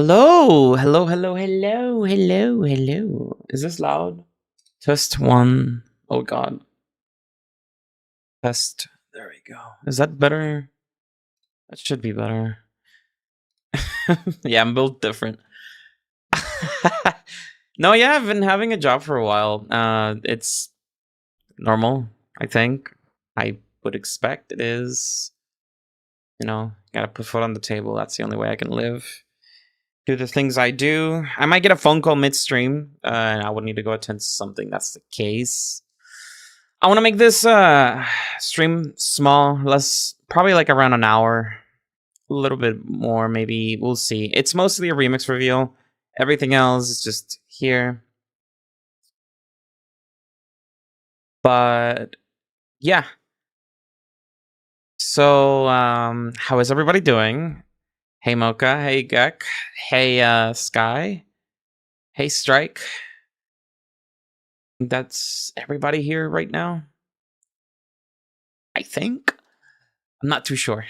Hello, hello, hello, hello, hello, hello. Is this loud? Test one. Oh God. Test. There we go. Is that better? That should be better. Yeah, I'm built different. No, yeah, I've been having a job for a while. It's normal, I think. I would expect it is. Gotta put food on the table. That's the only way I can live. Do the things I do. I might get a phone call midstream, and I would need to go attend something. That's the case. I want to make this stream small, less, probably like around an hour, a little bit more, maybe. We'll see. It's mostly a remix reveal. Everything else is just here. But yeah. So, how is everybody doing? Hey Mocha, hey Gek, hey Sky, hey Strike. That's everybody here right now. I think. I'm not too sure.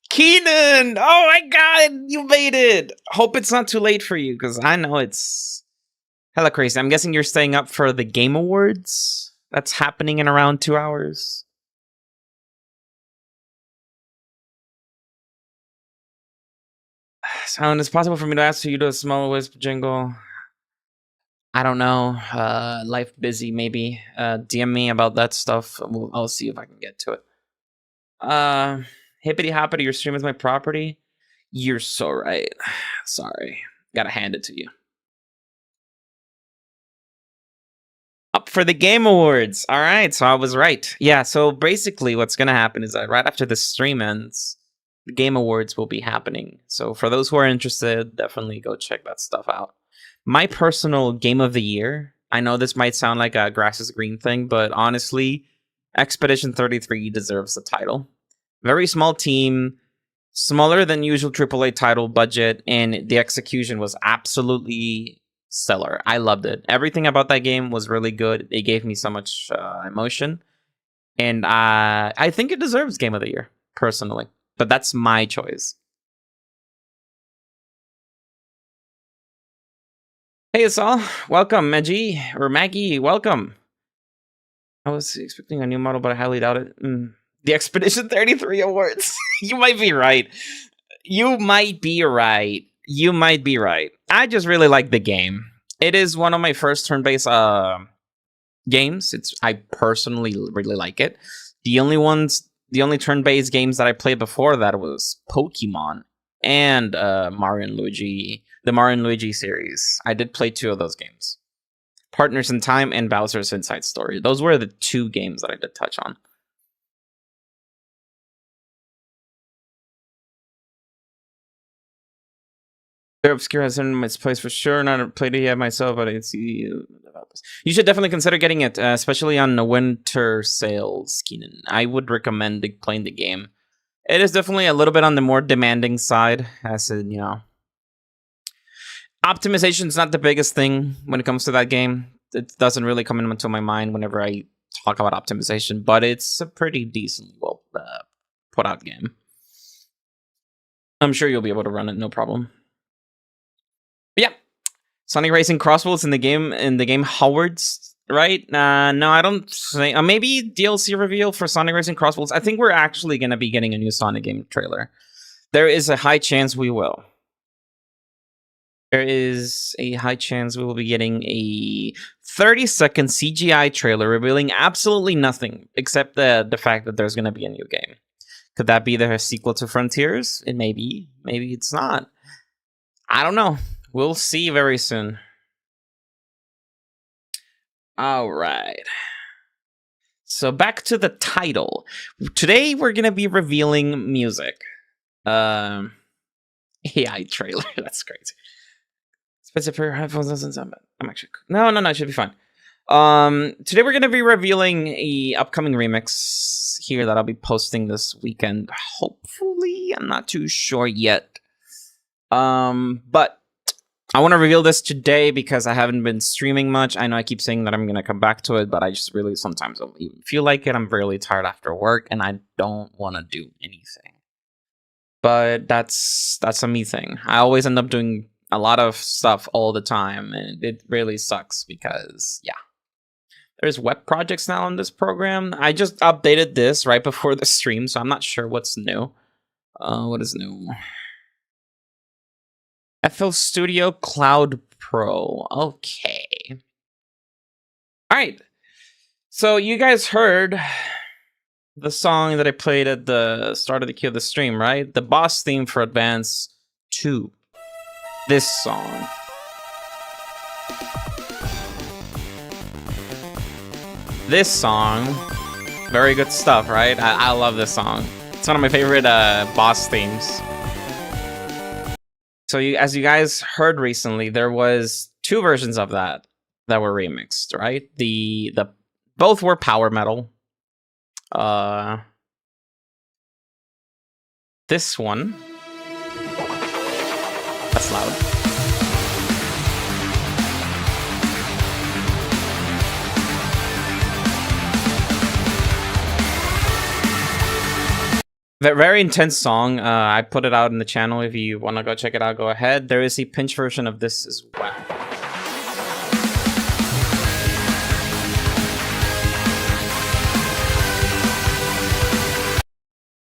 Keenan! Oh my god, you made it! Hope it's not too late for you, because I know it's hella crazy. I'm guessing you're staying up for the Game Awards? That's happening in around 2 hours. So, it's possible for me to ask you to do a small wisp jingle. I don't know. Life busy, maybe. DM me about that stuff. I'll see if I can get to it. Hippity hoppity, your stream is my property. You're so right. Sorry. Gotta hand it to you. Up for the Game Awards. All right, so I was right. Yeah, so basically what's gonna happen is that right after the stream ends, the Game Awards will be happening. So for those who are interested, definitely go check that stuff out. My personal Game of the Year, I know this might sound like a grass is green thing, but honestly, Expedition 33 deserves the title. Very small team, smaller than usual AAA title budget, and the execution was absolutely stellar. I loved it. Everything about that game was really good. It gave me so much emotion, and I think it deserves Game of the Year personally. But that's my choice. Hey, Asal, welcome, Maggie or Maggie. Welcome. I was expecting a new model, but I highly doubt it. The Expedition 33 Awards. You might be right. You might be right. You might be right. I just really like the game. It is one of my first turn-based games. I personally really like it. The only turn-based games that I played before that was Pokemon and Mario and Luigi, the Mario and Luigi series. I did play 2 of those games. Partners in Time and Bowser's Inside Story. Those were the 2 games that I did touch on. Very obscure has in its place for sure. Not played it yet myself, but I see. You should definitely consider getting it, especially on the winter sales, Keenan. I would recommend playing the game. It is definitely a little bit on the more demanding side, as in, optimization is not the biggest thing when it comes to that game. It doesn't really come into my mind whenever I talk about optimization, but it's a pretty decently well put out game. I'm sure you'll be able to run it, no problem. But yeah, Sonic Racing Crossbows in the game Howard's, right? No, I don't think. Maybe DLC reveal for Sonic Racing Crossbows. I think we're actually going to be getting a new Sonic game trailer. There is a high chance we will. There is a high chance we will be getting a 30-second CGI trailer revealing absolutely nothing except the fact that there's going to be a new game. Could that be the sequel to Frontiers? It may be. Maybe it's not. I don't know. We'll see very soon. All right. So back to the title. Today we're going to be revealing music. AI trailer. That's crazy. Specific headphones doesn't sound bad. I'm actually no, it should be fine. Today we're gonna be revealing a upcoming remix here that I'll be posting this weekend. Hopefully, I'm not too sure yet. But I want to reveal this today because I haven't been streaming much. I know I keep saying that I'm gonna come back to it, but I just really sometimes don't even feel like it. I'm really tired after work, and I don't want to do anything. But that's a me thing. I always end up doing a lot of stuff all the time, and it really sucks because yeah. There's web projects now in this program. I just updated this right before the stream, so I'm not sure what's new. What is new? FL Studio Cloud Pro. Okay. All right. So you guys heard the song that I played at the start of the queue of the stream, right? The boss theme for Advance 2. This song. This song, very good stuff, right? I love this song. It's one of my favorite boss themes. So as you guys heard recently, there was 2 versions of that were remixed, right? The both were power metal. This one, that's loud. Very intense song. I put it out in the channel. If you want to go check it out, go ahead. There is a pinch version of this as well.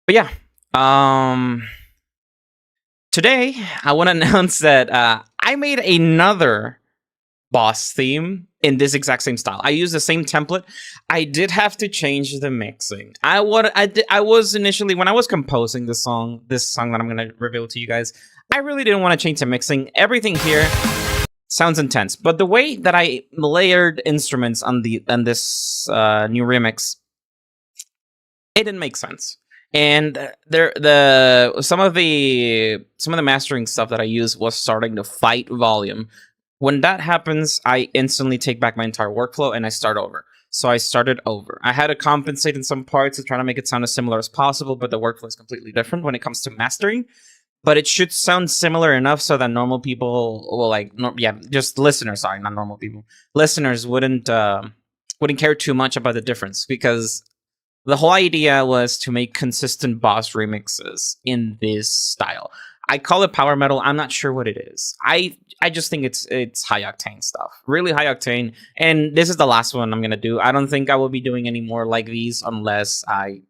But yeah, today I want to announce that I made another boss theme in this exact same style. I used the same template. I did have to change the mixing. I was initially, when I was composing this song that I'm going to reveal to you guys, I really didn't want to change the mixing. Everything here sounds intense, but the way that I layered instruments on this new remix, it didn't make sense. And some of the mastering stuff that I used was starting to fight volume. When that happens, I instantly take back my entire workflow and I start over. So I started over. I had to compensate in some parts to try to make it sound as similar as possible, but the workflow is completely different when it comes to mastering. But it should sound similar enough so that normal people will just listeners, sorry, not normal people. Listeners wouldn't care too much about the difference, because the whole idea was to make consistent boss remixes in this style. I call it power metal. I'm not sure what it is. I just think it's high octane stuff, really high octane. And this is the last one I'm gonna do. I don't think I will be doing any more like these unless I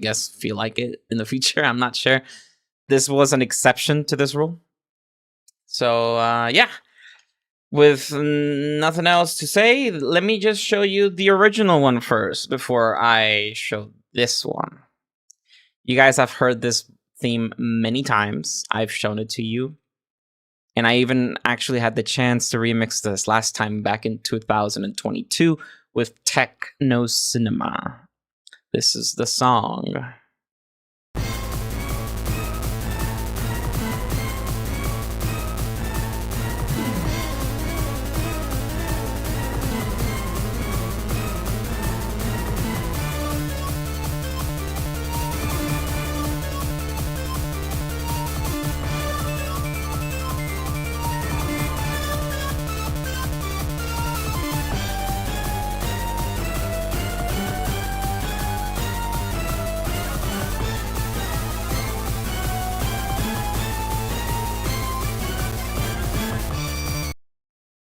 guess feel like it in the future. I'm not sure. This was an exception to this rule. So yeah. With nothing else to say, let me just show you the original one first before I show this one. You guys have heard this theme many times. I've shown it to you. And I even actually had the chance to remix this last time back in 2022 with Techno Cinema. This is the song.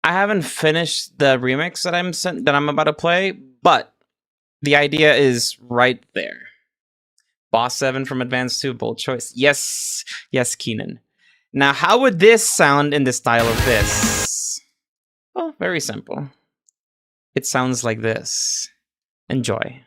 I haven't finished the remix that I'm about to play, but the idea is right there. Boss 7 from Advance 2, bold choice. Yes, Keenan. Now, how would this sound in the style of this? Well, very simple. It sounds like this. Enjoy.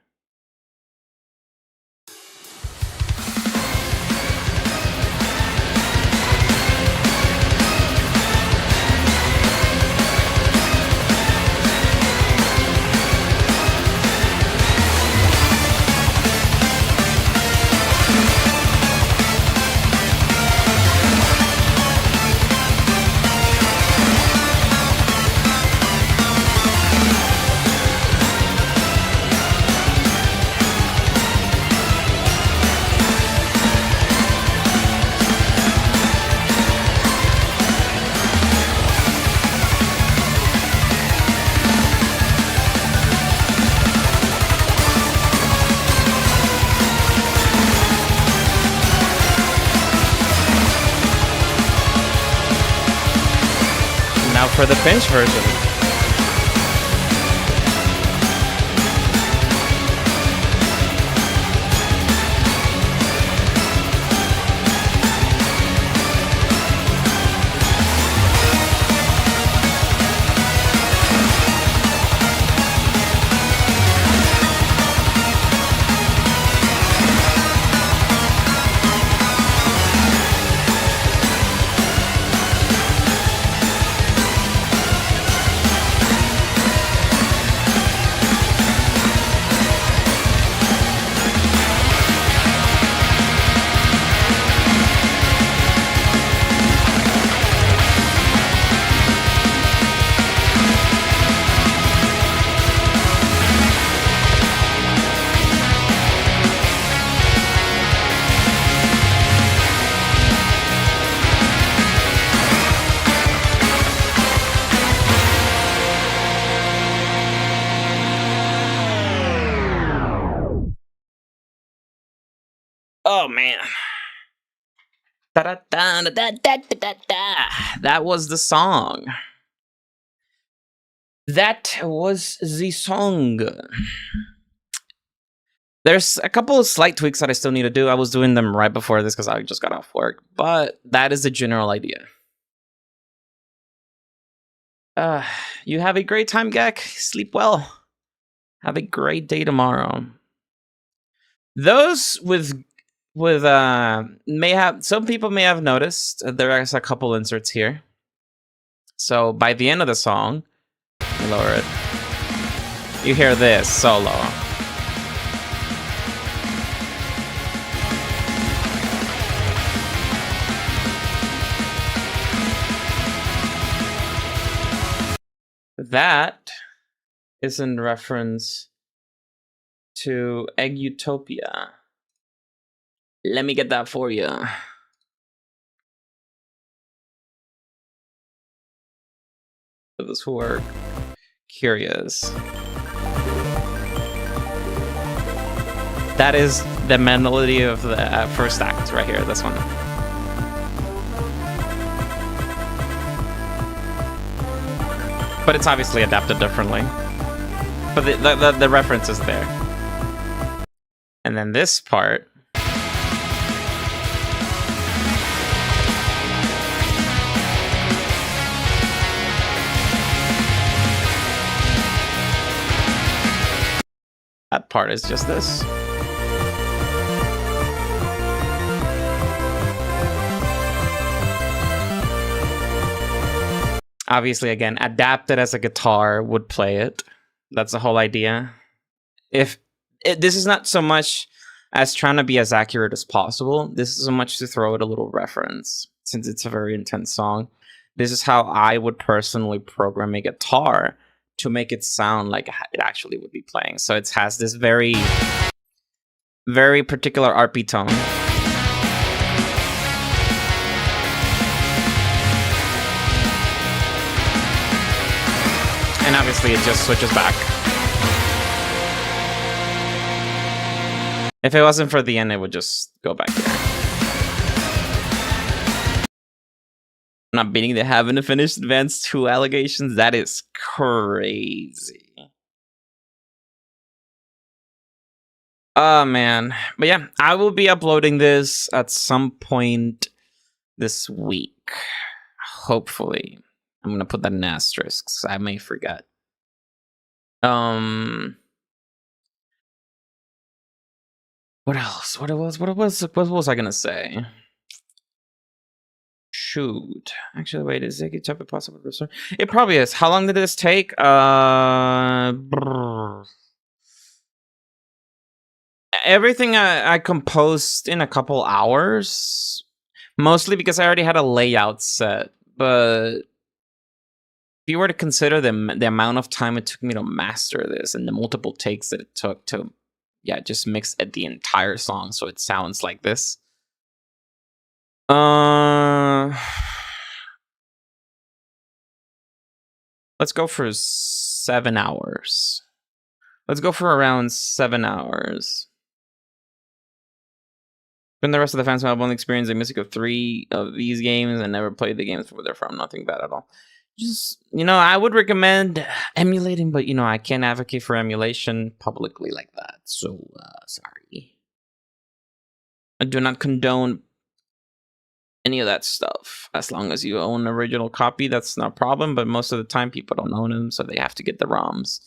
for the pinch version. Oh man. That was the song. That was the song. There's a couple of slight tweaks that I still need to do. I was doing them right before this because I just got off work. But that is the general idea. You have a great time, Gek. Sleep well. Have a great day tomorrow. Those with may have, some people may have noticed there is a couple inserts here. So by the end of the song, lower it, you hear this solo. That is in reference to Egg Utopia. Let me get that for you. For those who are curious. That is the melody of the first act right here, this one. But it's obviously adapted differently. But the reference is there. And then this part. That part is just this. Obviously, again, adapted as a guitar would play it. That's the whole idea. This is not so much as trying to be as accurate as possible. This is so much to throw it a little reference, since it's a very intense song. This is how I would personally program a guitar to make it sound like it actually would be playing. So it has this very, very particular RP tone. And obviously it just switches back. If it wasn't for the end, it would just go back here. I'm not beating the haven't finished Advanced 2 allegations. That is crazy. Oh man. But yeah, I will be uploading this at some point this week. Hopefully. I'm gonna put that in asterisks. I may forget. What else? What was I gonna say? Shoot. Actually, wait, is it a possible restore? It probably is. How long did this take? Everything I composed in a couple hours. Mostly because I already had a layout set. But if you were to consider the amount of time it took me to master this and the multiple takes that it took to, yeah, just mix the entire song so it sounds like this. Let's go for 7 hours. Let's go for around 7 hours. From the rest of the fans, I've only experienced the music of 3 of these games and never played the games where they're from. Nothing bad at all. just, I would recommend emulating, but I can't advocate for emulation publicly like that. So sorry. I do not condone any of that stuff. As long as you own an original copy, that's not a problem. But most of the time, people don't own them, so they have to get the ROMs.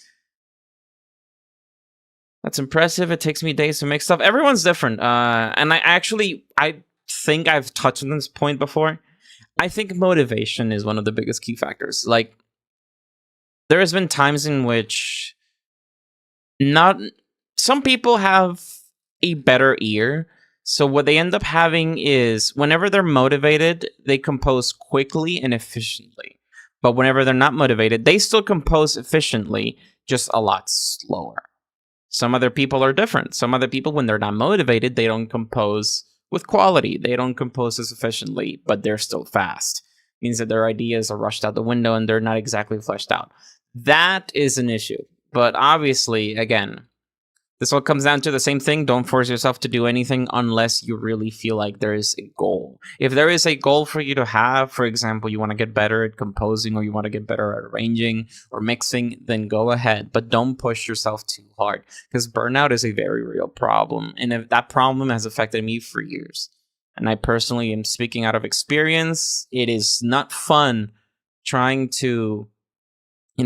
That's impressive. It takes me days to make stuff. Everyone's different. And I think I've touched on this point before. I think motivation is one of the biggest key factors. Like, there has been times in which not some people have a better ear. So what they end up having is whenever they're motivated, they compose quickly and efficiently. But whenever they're not motivated, they still compose efficiently, just a lot slower. Some other people are different. Some other people, when they're not motivated, they don't compose with quality. They don't compose as efficiently, but they're still fast. Means that their ideas are rushed out the window and they're not exactly fleshed out. That is an issue. But obviously, again, this all comes down to the same thing. Don't force yourself to do anything unless you really feel like there is a goal. If there is a goal for you to have, for example, you want to get better at composing or you want to get better at arranging or mixing, then go ahead. But don't push yourself too hard because burnout is a very real problem. And if that problem has affected me for years. And I personally am speaking out of experience. It is not fun trying to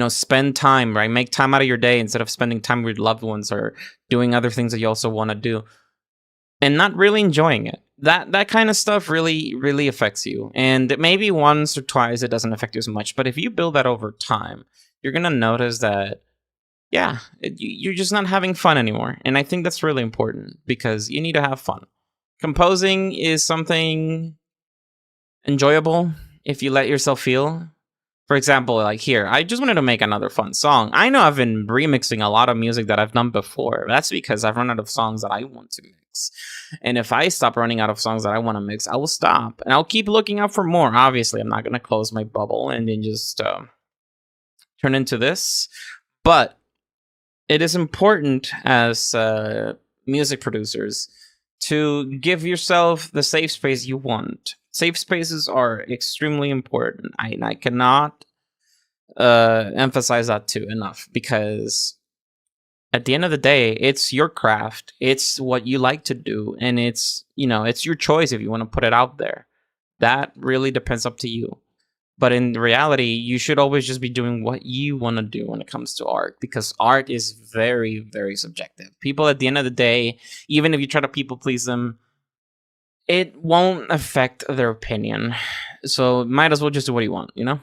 spend time, right? Make time out of your day instead of spending time with loved ones or doing other things that you also want to do and not really enjoying it. That kind of stuff really, really affects you. And maybe once or twice it doesn't affect you as much. But if you build that over time, you're going to notice that, you're just not having fun anymore. And I think that's really important because you need to have fun. Composing is something enjoyable if you let yourself feel. For example, like here, I just wanted to make another fun song. I know I've been remixing a lot of music that I've done before. That's because I've run out of songs that I want to mix. And if I stop running out of songs that I want to mix, I will stop. And I'll keep looking out for more. Obviously, I'm not going to close my bubble and then just turn into this. But it is important as music producers to give yourself the safe space you want. Safe spaces are extremely important. I cannot emphasize that too enough because at the end of the day, it's your craft. It's what you like to do, and it's your choice if you want to put it out there. That really depends up to you. But in reality, you should always just be doing what you want to do when it comes to art because art is very, very subjective. People at the end of the day, even if you try to people please them, it won't affect their opinion. So might as well just do what you want, I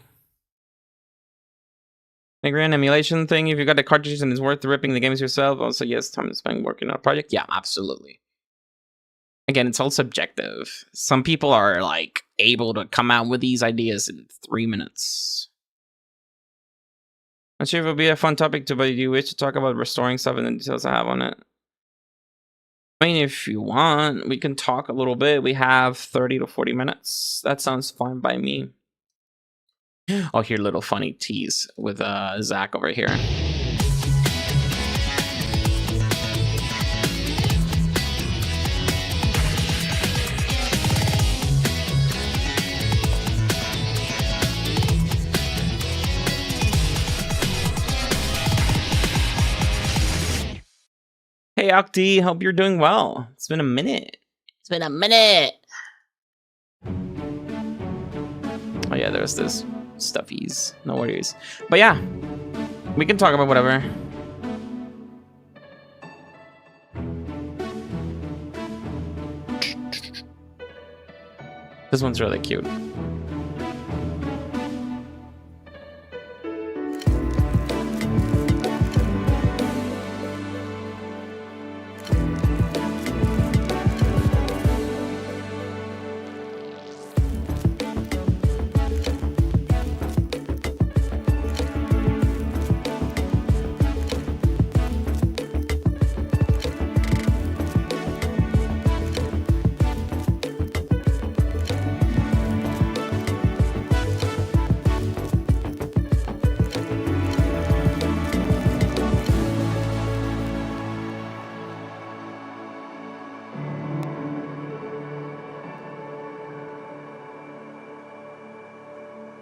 agree on emulation thing. If you got the cartridges and it's worth ripping the games yourself, also yes, time to spend working on a project. Yeah, absolutely. Again, it's all subjective. Some people are like able to come out with these ideas in 3 minutes. Not sure if it'll be a fun topic to, but do you wish to talk about restoring stuff and the details I have on it? I mean, if you want, we can talk a little bit. We have 30 to 40 minutes. That sounds fine by me. I'll hear a little funny tease with Zach over here. Hey, Octi, hope you're doing well. It's been a minute. Oh yeah, there's this stuffies. No worries. But yeah, we can talk about whatever. This one's really cute.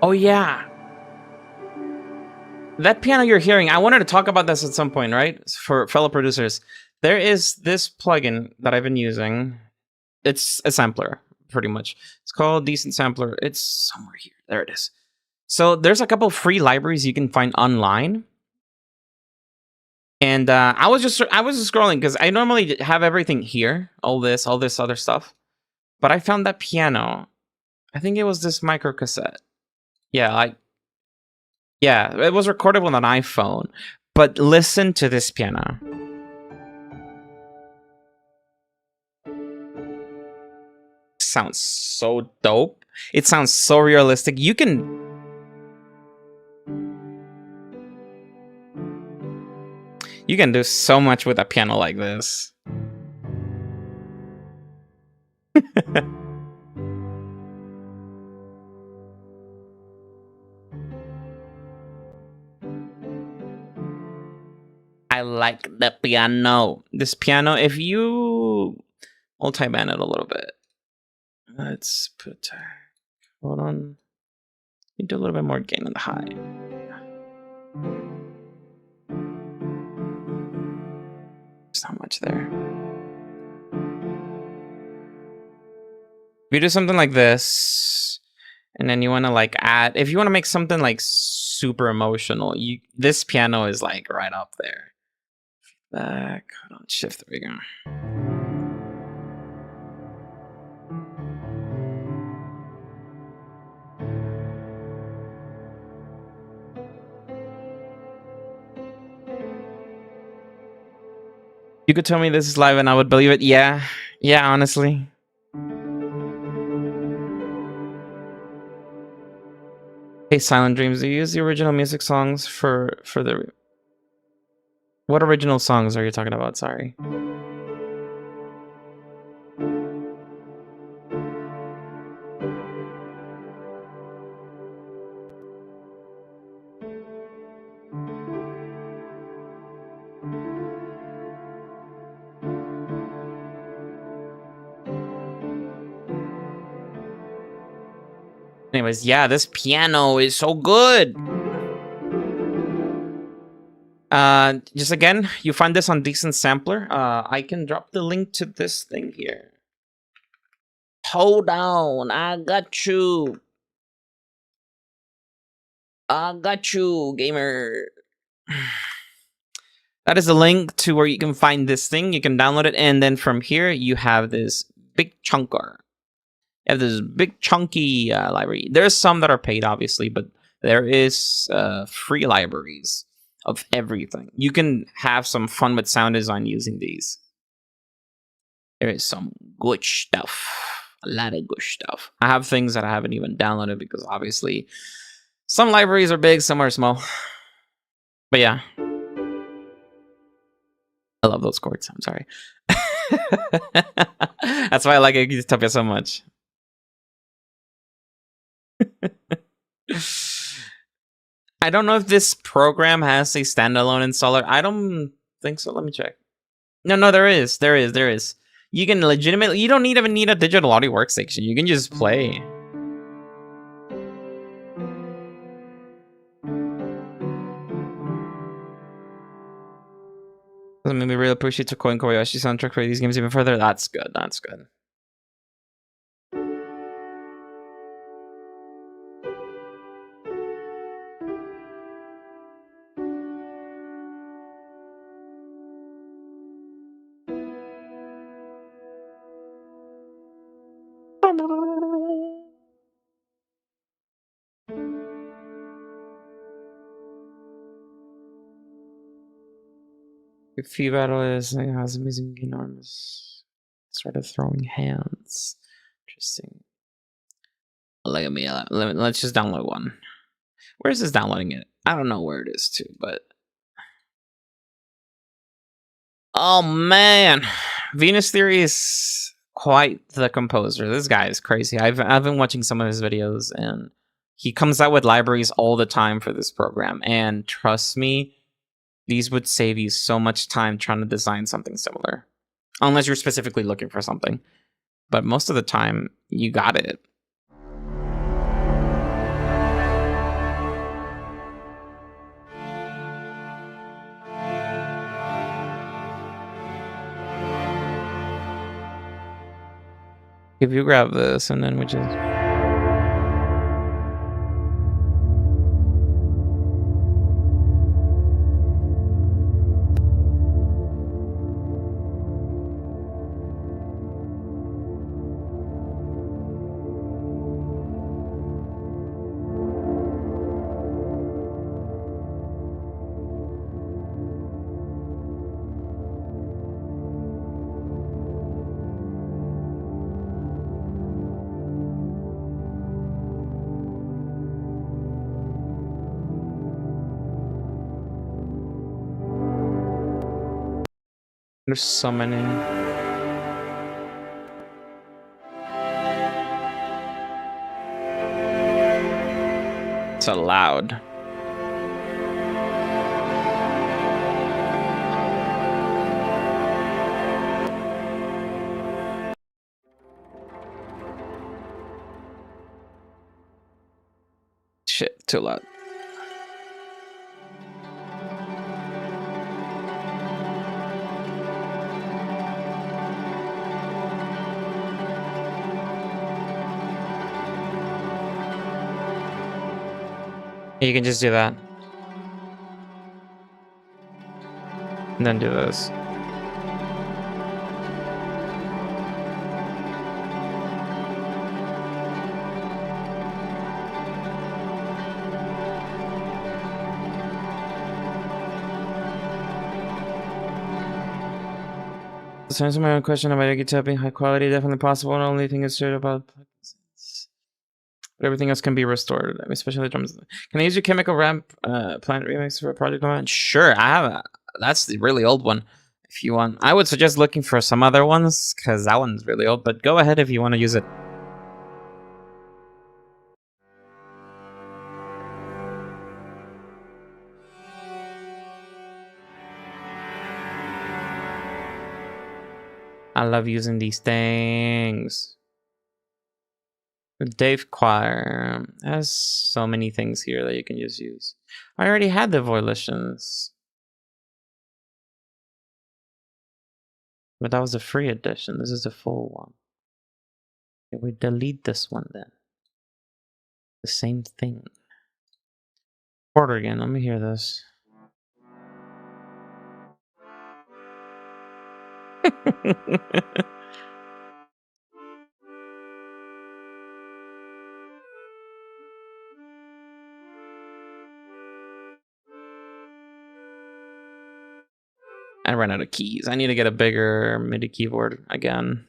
Oh yeah, that piano you're hearing, I wanted to talk about this at some point, right? For fellow producers, there is this plugin that I've been using. It's a sampler, pretty much. It's called Decent Sampler. It's somewhere here. There it is. So there's a couple free libraries you can find online. And I was just scrolling because I normally have everything here, all this other stuff. But I found that piano. I think it was this micro cassette. Yeah, it was recorded with an iPhone. But listen to this piano. Sounds so dope. It sounds so realistic. You can do so much with a piano like this. I like the piano. This piano, if you multi-band it a little bit. Let's put, hold on. You do a little bit more gain on the high. There's not much there. If you do something like this, and then you want to like add, if you want to make something like super emotional, this piano is like right up there. Back, hold on, shift, there we go. You could tell me this is live and I would believe it. Yeah, honestly. Hey, Silent Dreams, do you use the original music songs for the... What original songs are you talking about? Sorry. Anyways, yeah, this piano is so good. Just again, you find this on Decent Sampler. I can drop the link to this thing here. Hold on, I got you. I got you, gamer. That is a link to where you can find this thing. You can download it, and then from here you have this big chunker. You have this big chunky library. There's some that are paid, obviously, but there is free libraries of everything. You can have some fun with sound design using these. There is some good stuff. A lot of good stuff. I have things that I haven't even downloaded because obviously some libraries are big, some are small. But yeah. I love those chords. I'm sorry. That's why I like Utopia so much. I don't know if this program has a standalone installer. I don't think so. Let me check. No, there is. You can legitimately, you don't even need a digital audio workstation. You can just play. Doesn't make me really appreciate Toko and Kobayashi soundtrack for these games even further. That's good. That's good. Fee battle is has amazing enormous. Started throwing hands. Interesting. Look at me. Let's just download one. Where's this downloading it? I don't know where it is too, but oh man, Venus Theory is quite the composer. This guy is crazy. I've been watching some of his videos, and he comes out with libraries all the time for this program. And trust me, these would save you so much time trying to design something similar, unless you're specifically looking for something. But most of the time, you got it. If you grab this and then we just... There's so many. It's so loud. Shit, too loud. You can just do that. And then do this. To answer my own question about guitar being high quality, definitely possible. The only thing is true about... But everything else can be restored, especially the drums. Can I use your Chemical Ramp Planet remix for a project on? Sure, I have a... That's the really old one. If you want, I would suggest looking for some other ones because that one's really old. But go ahead if you want to use it. I love using these things. The Dave Choir has so many things here that you can just use. I already had the Volitions. But that was a free edition. This is the full one. Okay, we delete this one then. The same thing. Quarter again. Let me hear this. I ran out of keys. I need to get a bigger MIDI keyboard again.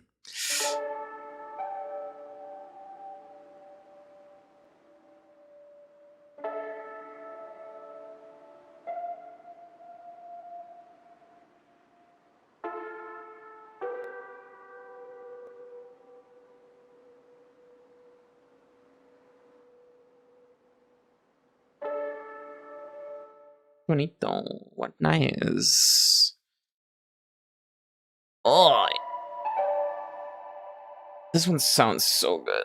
Bonito. What nice. Oh, this one sounds so good.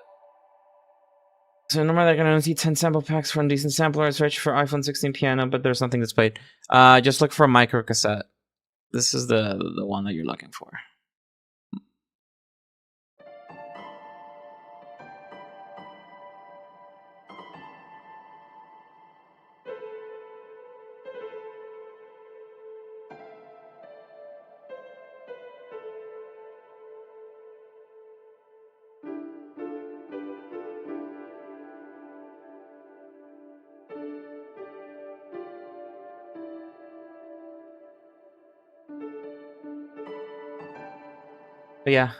So normally I can only see 10 sample packs for a decent sampler. I search for iPhone 16 piano, but there's nothing displayed. Just look for a micro cassette. This is the one that you're looking for. But yeah,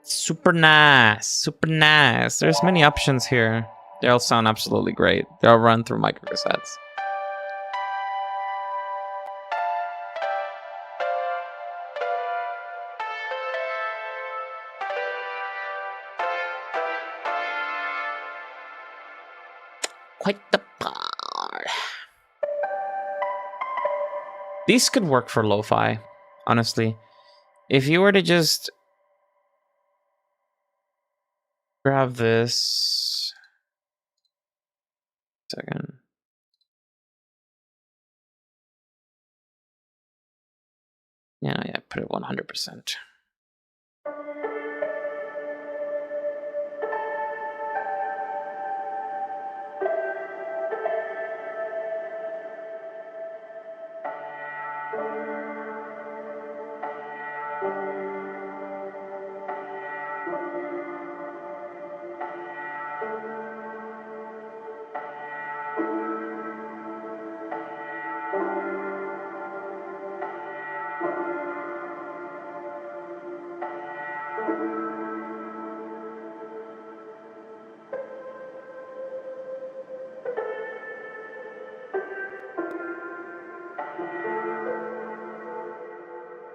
super nice, super nice. There's many options here. They all sound absolutely great. They all run through micro cassettes. Quite the part. These could work for lo-fi, honestly. If you were to just grab this... Second. Yeah, put it 100%.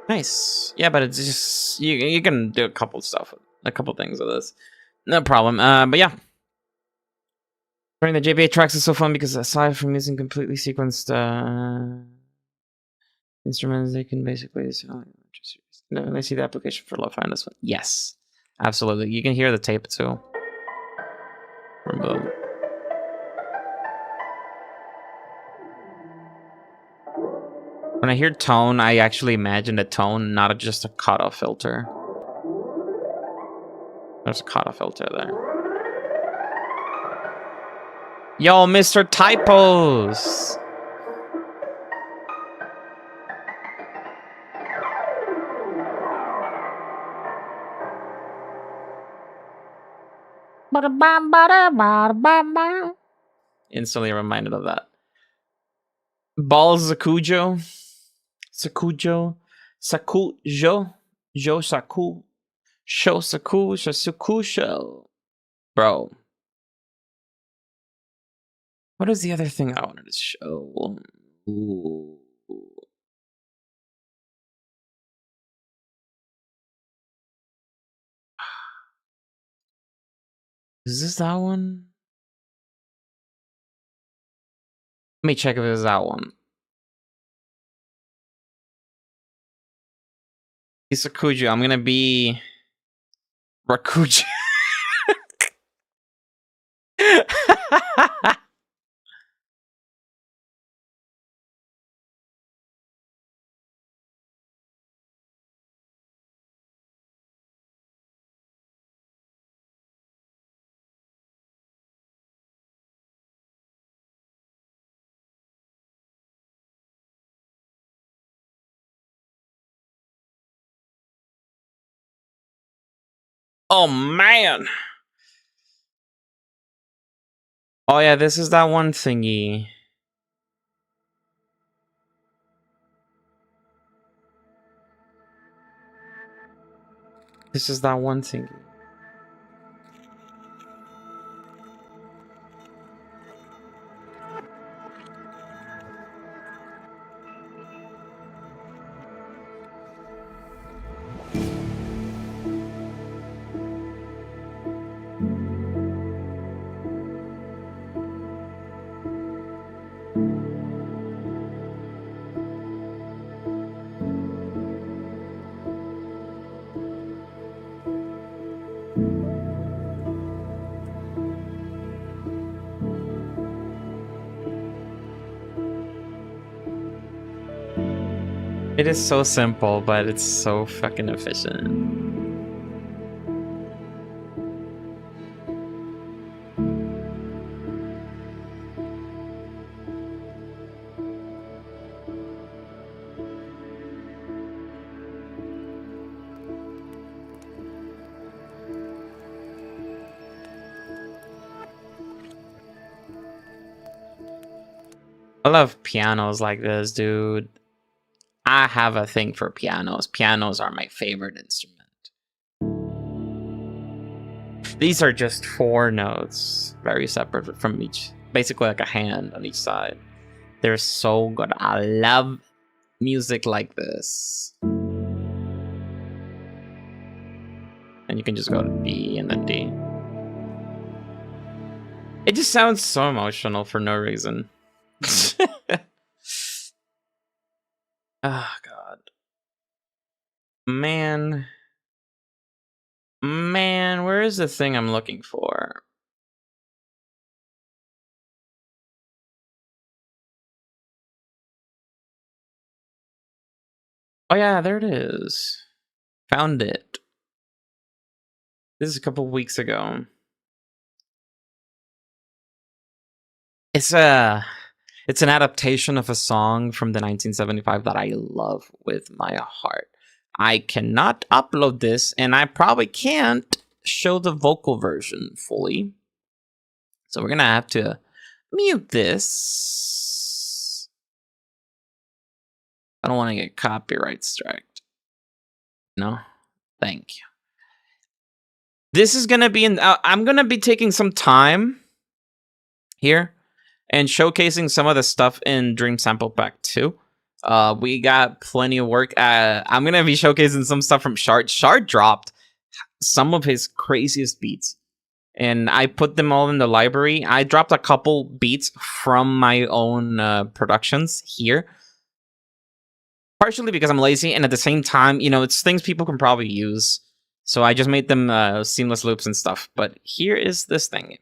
Nice. Yeah, but it's just you can do a couple things with this. No problem. But yeah. During the JBA tracks is so fun because aside from using completely sequenced instruments, they can basically no, they see the application for lo-fi on this one. Yes. Absolutely. You can hear the tape too. Boom. When I hear tone, I actually imagine a tone, not just a cutoff filter. There's a cutoff filter there. Yo, Mr. Typos! Instantly reminded of that. Balls Sakujo. Sakujo. Sakujo. Jo Saku. Sho Saku. Shasukusho. Bro. What is the other thing I wanted to show? Ooh. Is this that one? Let me check if it's that one. Isakuju. I'm gonna be Rakuju. Oh man. Oh yeah, this is that one thingy. This is that one thingy. It is so simple, but it's so fucking efficient. I love pianos like this, dude. I have a thing for pianos. Pianos are my favorite instrument. These are just 4 notes, very separate from each, basically like a hand on each side. They're so good. I love music like this. And you can just go to B and then D. It just sounds so emotional for no reason. Oh god. Man, where is the thing I'm looking for? Oh yeah, there it is. Found it. This is a couple weeks ago. It's an adaptation of a song from the 1975 that I love with my heart. I cannot upload this, and I probably can't show the vocal version fully. So we're gonna have to mute this. I don't want to get copyright striked. No, thank you. This is gonna be I'm gonna be taking some time here and showcasing some of the stuff in Dream Sample Pack 2. We got plenty of work. I'm gonna be showcasing some stuff from Shard. Shard dropped some of his craziest beats, and I put them all in the library. I dropped a couple beats from my own productions here, partially because I'm lazy, and at the same time, you know, it's things people can probably use. So I just made them seamless loops and stuff. But here is this thing.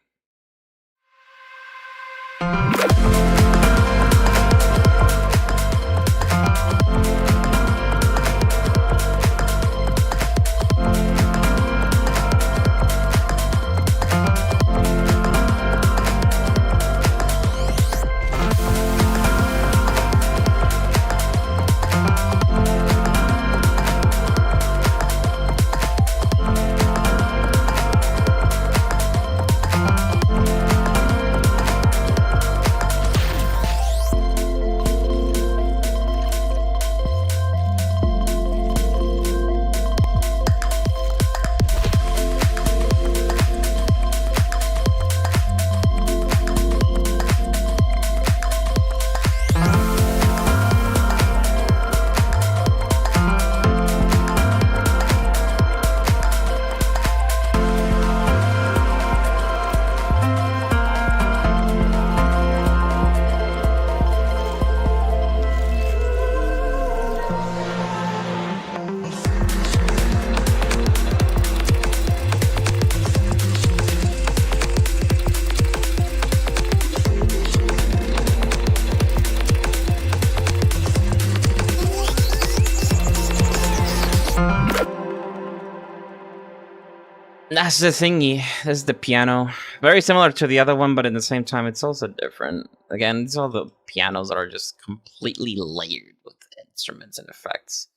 That's the thingy. This is the piano. Very similar to the other one, but at the same time, it's also different. Again, it's all the pianos that are just completely layered with instruments and effects.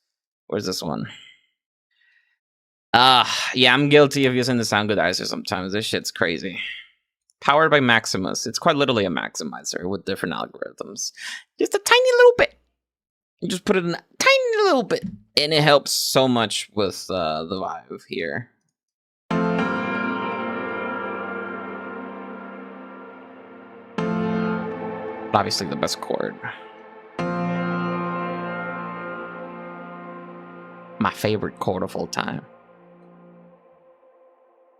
Where's this one? Yeah, I'm guilty of using the sound goodizer sometimes. This shit's crazy. Powered by Maximus. It's quite literally a maximizer with different algorithms. Just a tiny little bit. You just put it in a tiny little bit. And it helps so much with the vibe here. Obviously the best chord. My favorite chord of all time.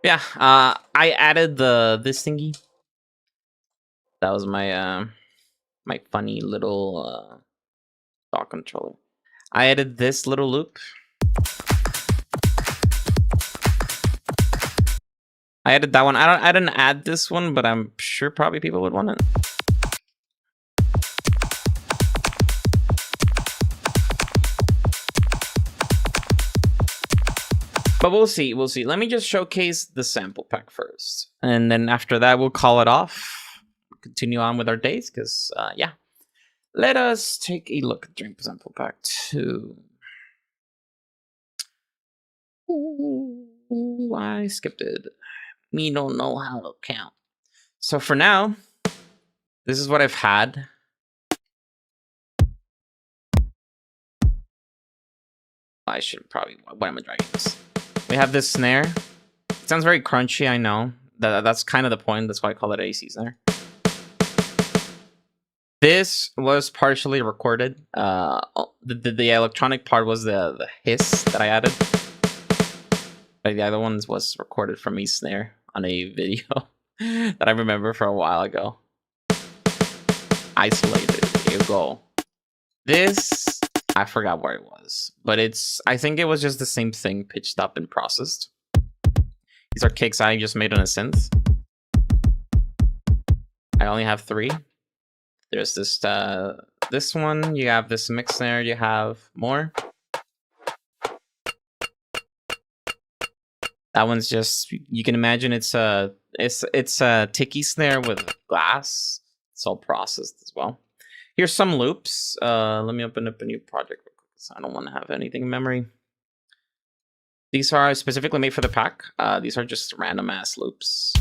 Yeah, I added this thingy. That was my my funny little dot controller. I added this little loop. I added that one. I didn't add this one, but I'm sure probably people would want it. But we'll see, we'll see. Let me just showcase the sample pack first. And then after that, we'll call it off. Continue on with our days, because, yeah. Let us take a look at Dream Sample Pack 2. Ooh, I skipped it. Me don't know how to count. So for now, this is what I've had. I should probably, what am I dragging this? We have this snare. It sounds very crunchy, I know. That's kind of the point. That's why I call it AC snare. This was partially recorded. The electronic part was the hiss that I added. But the other ones was recorded from a snare on a video that I remember for a while ago. Isolated. Here you go. This, I forgot where it was, but I think it was just the same thing pitched up and processed. These are kicks I just made on a synth. I only have 3. There's this one, you have this mix snare, you have more. That one's just, you can imagine it's a ticky snare with glass. It's all processed as well. Here's some loops. Let me open up a new project real quick, so I don't want to have anything in memory. These are specifically made for the pack. These are just random ass loops.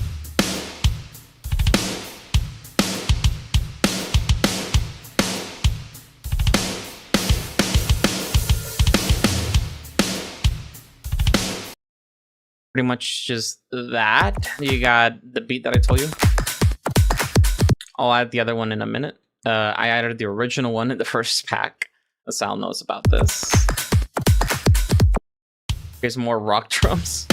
Pretty much just that. You got the beat that I told you. I'll add the other one in a minute. I added the original one in the first pack. Sal knows about this. Here's more rock drums.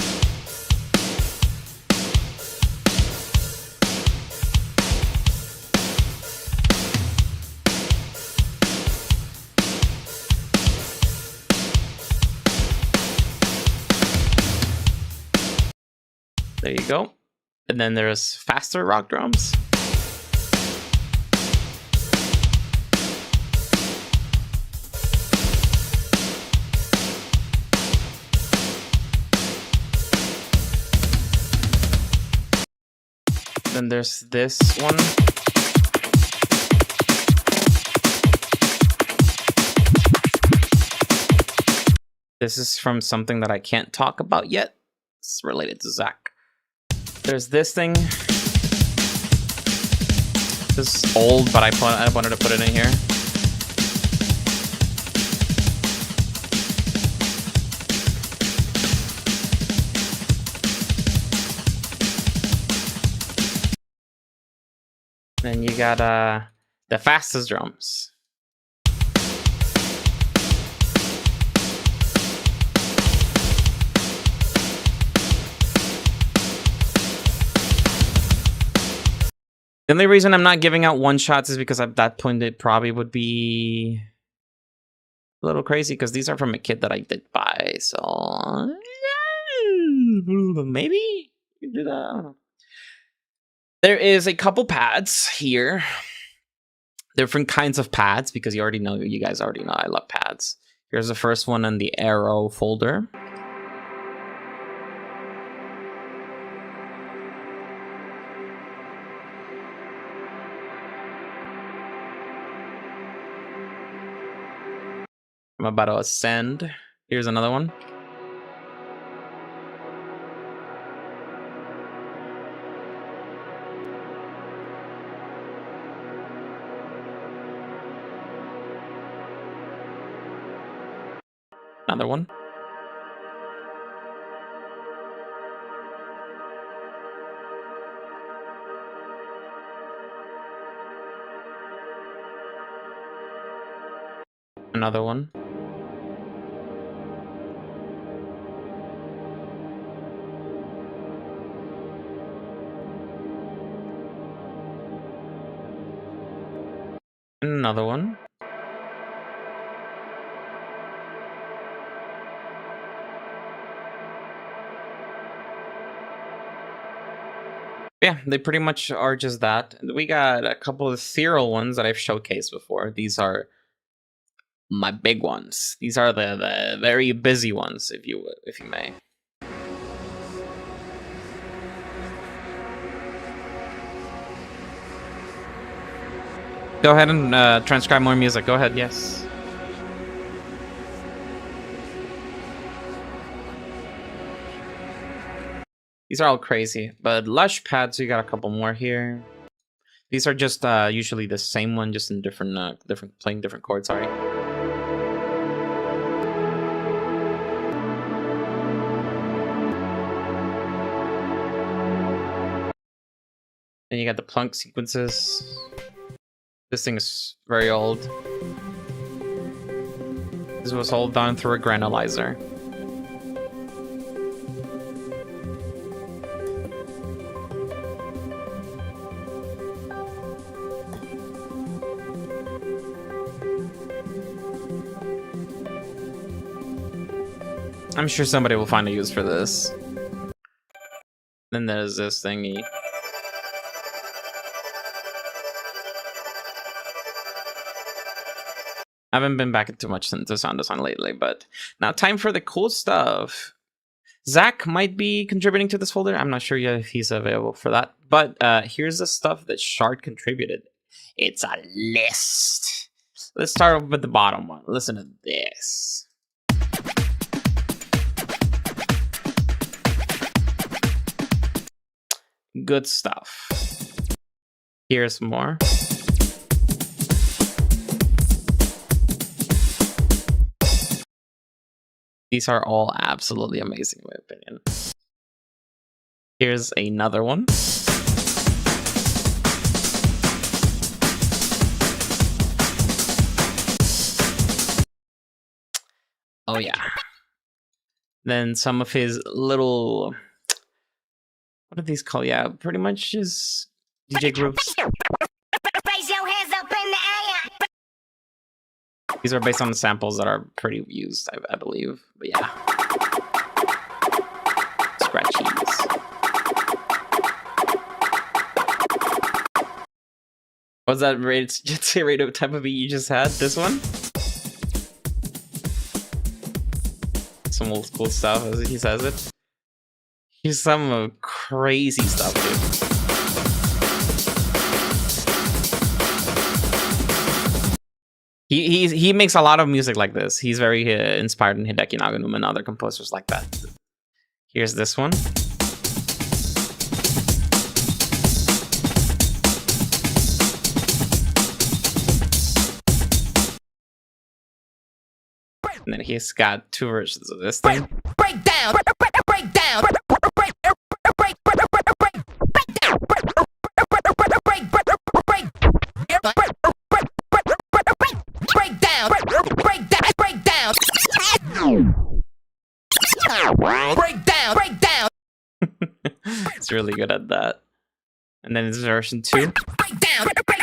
There you go. And then there's faster rock drums. Then there's this one. This is from something that I can't talk about yet. It's related to Zach. There's this thing. This is old, but I wanted to put it in here. Then you got the fastest drums. The only reason I'm not giving out one shots is because at that point it probably would be a little crazy because these are from a kit that I did buy. So maybe you can do that. I don't know. There is a couple pads here. Different kinds of pads because you guys already know I love pads. Here's the first one in the arrow folder. I'm about to ascend. Here's another one. Another one. Another one. Another one. Yeah, they pretty much are just that. We got a couple of ethereal ones that I've showcased before. These are my big ones. These are the very busy ones, if you may. Go ahead and transcribe more music. Go ahead, yes. These are all crazy, but lush pads, you got a couple more here. These are just usually the same one, just in different playing different chords. Sorry. And you got the plunk sequences. This thing is very old. This was all done through a granulizer. I'm sure somebody will find a use for this. Then there's this thingy. I haven't been back too much into sound design lately, but now time for the cool stuff. Zach might be contributing to this folder. I'm not sure yet if he's available for that. But here's the stuff that Shard contributed. It's a list. Let's start with the bottom one. Listen to this. Good stuff. Here's more. These are all absolutely amazing, in my opinion. Here's another one. Oh yeah. Then some of his little, what are these called? Yeah, pretty much his DJ groups. Raise your hands up in the air. These are based on samples that are pretty used, I believe. But yeah. Scratchies. What's that radio type of beat you just had? This one? Some old school stuff, as he says it. He's some crazy stuff, dude. He makes a lot of music like this. He's very inspired in Hideki Naganuma and other composers like that. Here's this one. And then he's got two versions of this thing. Break down. Break down. Break down. Break down. It's really good at that. And then it's version 2. Break down. Break down.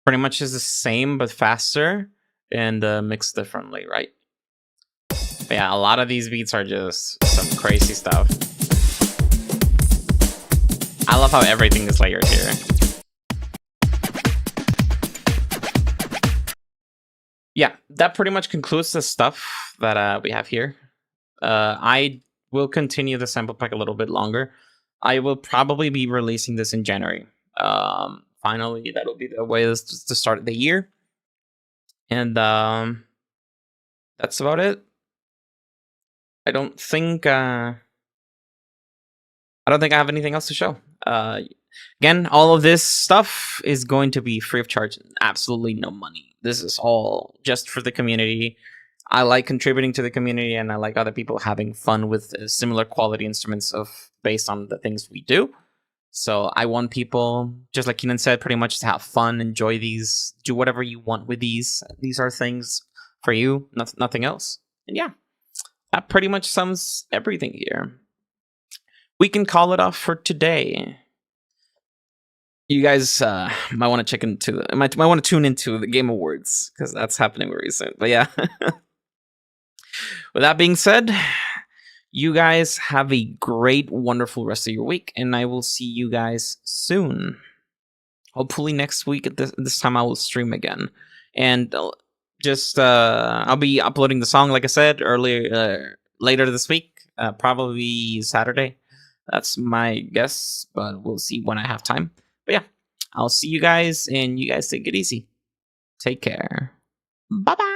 Pretty much is the same but faster and mixed differently, right? But yeah, a lot of these beats are just some crazy stuff. I love how everything is layered here. Yeah, that pretty much concludes the stuff that we have here. I will continue the sample pack a little bit longer. I will probably be releasing this in January. Finally, that'll be the way to start the year. And that's about it. I don't think I have anything else to show. Again, all of this stuff is going to be free of charge. Absolutely no money. This is all just for the community. I like contributing to the community, and I like other people having fun with similar quality instruments based on the things we do. So I want people, just like Keenan said, pretty much to have fun, enjoy these, do whatever you want with these. These are things for you, nothing else. And yeah, that pretty much sums everything here. We can call it off for today. You guys might want to might want to tune into the Game Awards, because that's happening very soon. But yeah. With that being said, you guys have a great, wonderful rest of your week, and I will see you guys soon. Hopefully next week at this time I will stream again. And I'll be uploading the song, like I said, later this week, probably Saturday. That's my guess, but we'll see when I have time. But yeah, I'll see you guys, and you guys take it easy. Take care. Bye-bye.